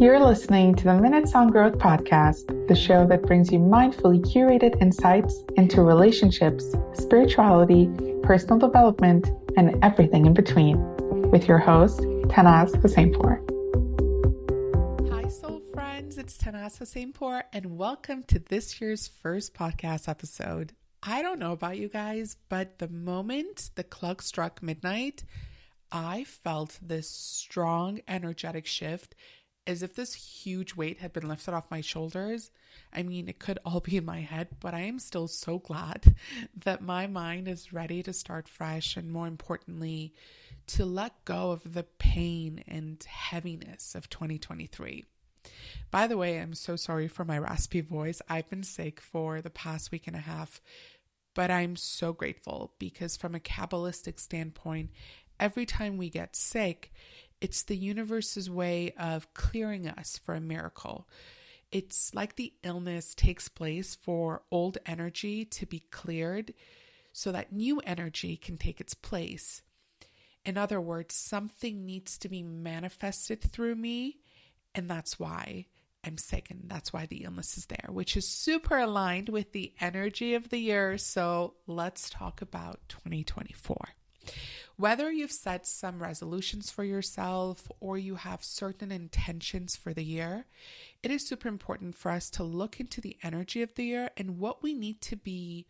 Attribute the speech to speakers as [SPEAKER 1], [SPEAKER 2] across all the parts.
[SPEAKER 1] You're listening to the Minutes on Growth podcast, the show that brings you mindfully curated insights into relationships, spirituality, personal development, and everything in between, with your host, Tannaz Hosseinpour.
[SPEAKER 2] Hi, soul friends. It's Tannaz Hosseinpour, and welcome to this year's first podcast episode. I don't know about you guys, but the moment the clock struck midnight, I felt this strong, energetic shift as if this huge weight had been lifted off my shoulders. I mean, it could all be in my head, but I am still so glad that my mind is ready to start fresh and, more importantly, to let go of the pain and heaviness of 2023. By the way, I'm so sorry for my raspy voice. I've been sick for the past week and a half, but I'm so grateful because from a Kabbalistic standpoint, every time we get sick, it's the universe's way of clearing us for a miracle. It's like the illness takes place for old energy to be cleared so that new energy can take its place. In other words, something needs to be manifested through me, and that's why I'm sick, and that's why the illness is there, which is super aligned with the energy of the year. So let's talk about 2024. Whether you've set some resolutions for yourself or you have certain intentions for the year, it is super important for us to look into the energy of the year and what we need to be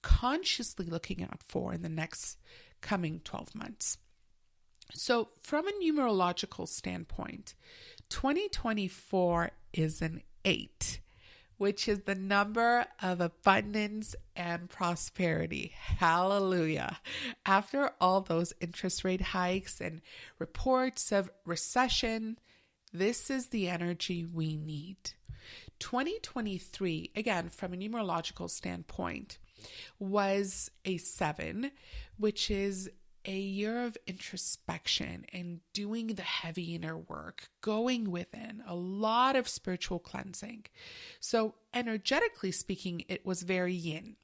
[SPEAKER 2] consciously looking out for in the next coming 12 months. So from a numerological standpoint, 2024 is an 8, which is the number of abundance and prosperity. Hallelujah. After all those interest rate hikes and reports of recession, this is the energy we need. 2023, again, from a numerological standpoint, was a 7, which is a year of introspection and doing the heavy inner work, going within, a lot of spiritual cleansing. So energetically speaking, it was very yin.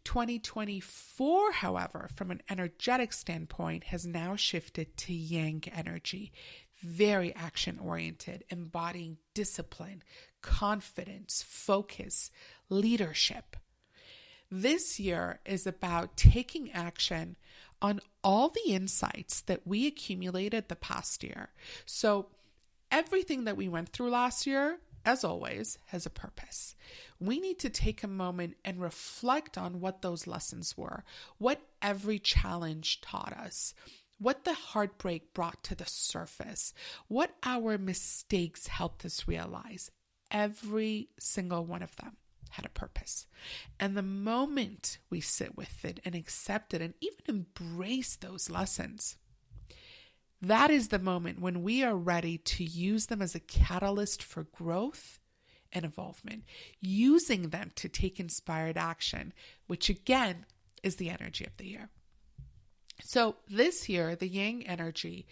[SPEAKER 2] 2024, however, from an energetic standpoint, has now shifted to yang energy, very action-oriented, embodying discipline, confidence, focus, leadership. This year is about taking action on all the insights that we accumulated the past year. So everything that we went through last year, as always, has a purpose. We need to take a moment and reflect on what those lessons were, what every challenge taught us, what the heartbreak brought to the surface, what our mistakes helped us realize. Every single one of them had a purpose. And the moment we sit with it and accept it and even embrace those lessons, that is the moment when we are ready to use them as a catalyst for growth and involvement, using them to take inspired action, which again is the energy of the year. So this year, the yang energy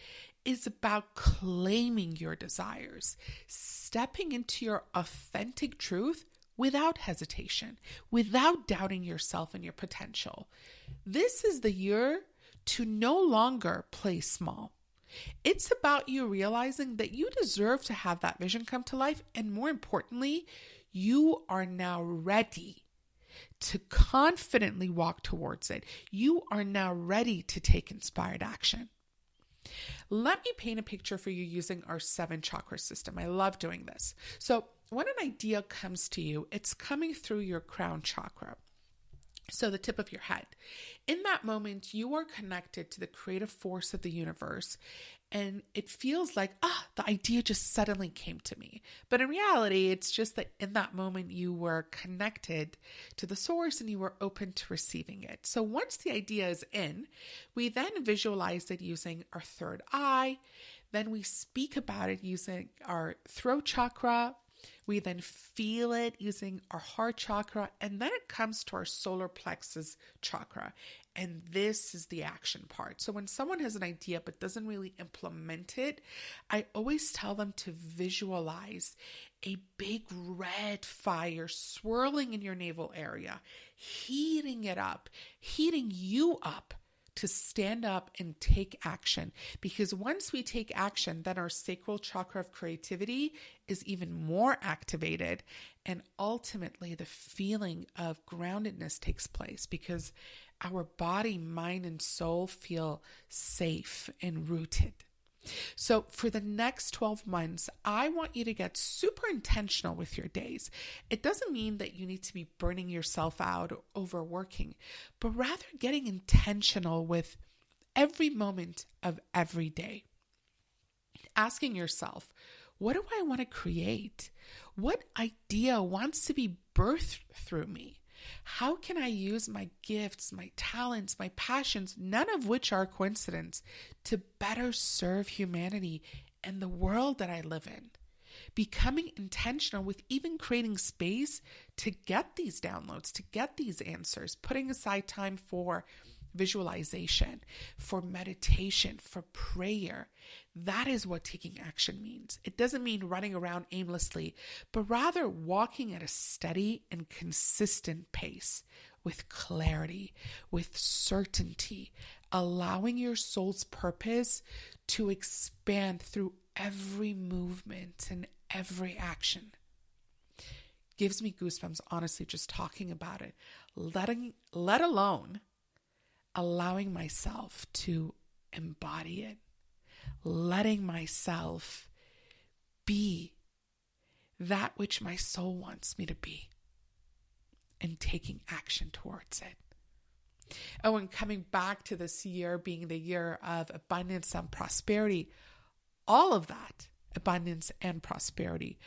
[SPEAKER 2] is about claiming your desires, stepping into your authentic truth without hesitation, without doubting yourself and your potential. This is the year to no longer play small. It's about you realizing that you deserve to have that vision come to life, and more importantly, you are now ready to confidently walk towards it. You are now ready to take inspired action. Let me paint a picture for you using our 7 chakra system. I love doing this. So when an idea comes to you, it's coming through your crown chakra, so the tip of your head. In that moment, you are connected to the creative force of the universe, and it feels like, the idea just suddenly came to me. But in reality, it's just that in that moment, you were connected to the source and you were open to receiving it. So once the idea is in, we then visualize it using our third eye. Then we speak about it using our throat chakra. We then feel it using our heart chakra, and then it comes to our solar plexus chakra. And this is the action part. So when someone has an idea but doesn't really implement it, I always tell them to visualize a big red fire swirling in your navel area, heating it up, heating you up to stand up and take action. Because once we take action, then our sacral chakra of creativity is even more activated. And ultimately, the feeling of groundedness takes place because our body, mind, and soul feel safe and rooted. So for the next 12 months, I want you to get super intentional with your days. It doesn't mean that you need to be burning yourself out or overworking, but rather getting intentional with every moment of every day. Asking yourself, what do I want to create? What idea wants to be birthed through me? How can I use my gifts, my talents, my passions, none of which are coincidence, to better serve humanity and the world that I live in? Becoming intentional with even creating space to get these downloads, to get these answers, putting aside time for visualization, for meditation, for prayer. That is what taking action means. It doesn't mean running around aimlessly, but rather walking at a steady and consistent pace with clarity, with certainty, allowing your soul's purpose to expand through every movement and every action. Gives me goosebumps, honestly, just talking about it. Let alone allowing myself to embody it, letting myself be that which my soul wants me to be, and taking action towards it. Oh, and coming back to this year being the year of abundance and prosperity, all of that, abundance and prosperity,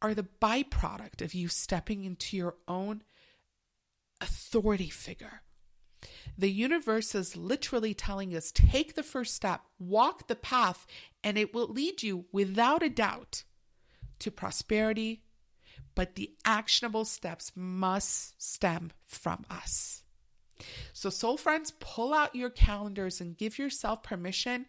[SPEAKER 2] are the byproduct of you stepping into your own authority figure. The universe is literally telling us, take the first step, walk the path, and it will lead you without a doubt to prosperity. But the actionable steps must stem from us. So soul friends, pull out your calendars and give yourself permission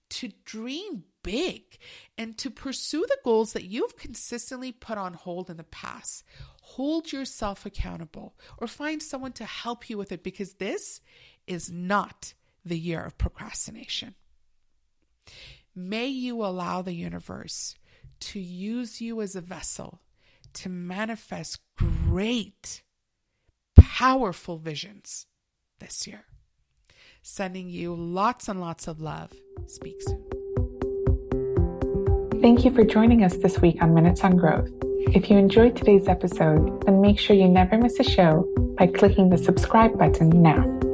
[SPEAKER 2] to dream big and to pursue the goals that you've consistently put on hold in the past. Hold yourself accountable or find someone to help you with it, because this is not the year of procrastination. May you allow the universe to use you as a vessel to manifest great, powerful visions this year. Sending you lots and lots of love. Speak soon.
[SPEAKER 1] Thank you for joining us this week on Minutes on Growth. If you enjoyed today's episode, then make sure you never miss a show by clicking the subscribe button now.